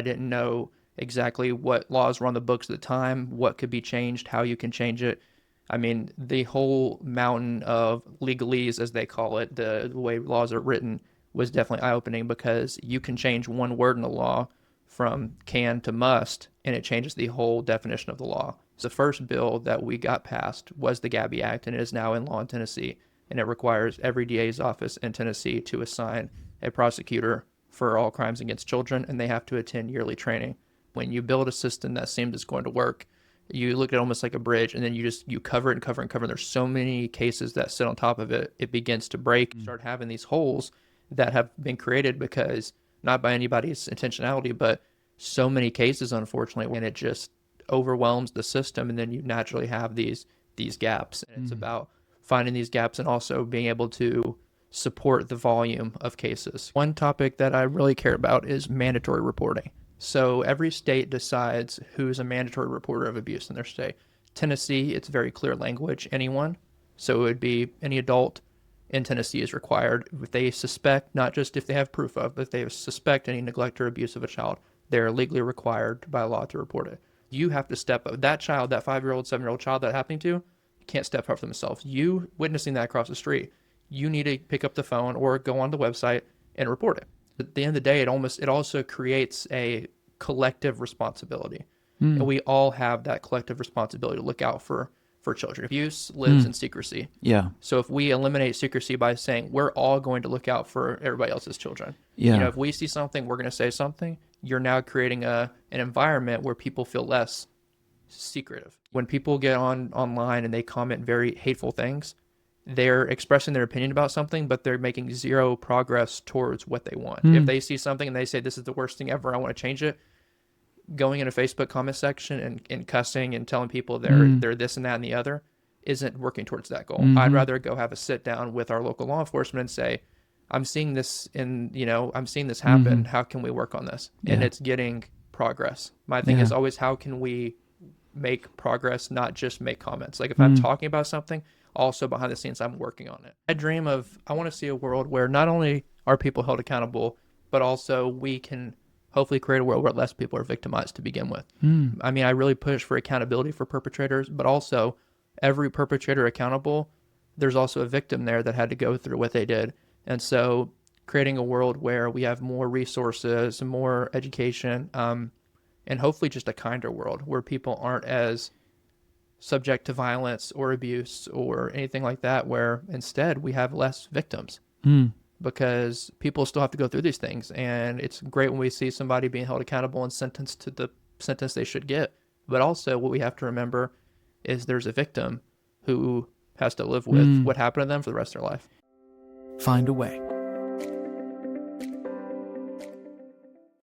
I didn't know exactly what laws were on the books at the time, what could be changed, how you can change it. I mean, the whole mountain of legalese, as they call it, the way laws are written, was definitely eye-opening, because you can change one word in the law from can to must, and it changes the whole definition of the law. So the first bill that we got passed was the Gabby Act, and it is now in law in Tennessee, and it requires every DA's office in Tennessee to assign a prosecutor for all crimes against children, and they have to attend yearly training. When you build a system that seems it's going to work, you look at it almost like a bridge, and then you cover it and cover and cover. And there's so many cases that sit on top of it, it begins to break. You start having these holes that have been created because, not by anybody's intentionality, but so many cases, unfortunately, and it just overwhelms the system, and then you naturally have these gaps. And it's about finding these gaps and also being able to support the volume of cases. One topic that I really care about is mandatory reporting. So every state decides who's a mandatory reporter of abuse in their state. Tennessee, it's very clear language, anyone. So it would be any adult in Tennessee is required. If they suspect, not just if they have proof of, but if they suspect any neglect or abuse of a child, they're legally required by law to report it. You have to step up. That child, that 5-year-old, 7-year-old child that happening to, can't step up for themselves. You witnessing that across the street, you need to pick up the phone or go on the website and report it. At the end of the day, it also creates a collective responsibility. And we all have that collective responsibility to look out for children. Abuse lives in secrecy. Yeah. So if we eliminate secrecy by saying we're all going to look out for everybody else's children, Yeah. if we see something, we're going to say something. You're now creating an environment where people feel less secretive. When people get online and they comment very hateful things, they're expressing their opinion about something, but they're making zero progress towards what they want. If they see something and they say, this is the worst thing ever, I want to change it, going in a Facebook comment section and cussing and telling people they're this and that and the other isn't working towards that goal. I'd rather go have a sit down with our local law enforcement and say, I'm seeing this I'm seeing this happen. How can we work on this? And it's getting progress. My thing is always, how can we make progress, not just make comments? Like if I'm talking about something, also behind the scenes, I'm working on it. I want to see a world where not only are people held accountable, but also we can hopefully create a world where less people are victimized to begin with. I mean, I really push for accountability for perpetrators, but also every perpetrator accountable, there's also a victim there that had to go through what they did. And so creating a world where we have more resources, more education, and hopefully just a kinder world where people aren't as subject to violence or abuse or anything like that, where instead we have less victims. Because people still have to go through these things. And it's great when we see somebody being held accountable and sentenced to the sentence they should get. But also what we have to remember is there's a victim who has to live with what happened to them for the rest of their life. Find a way.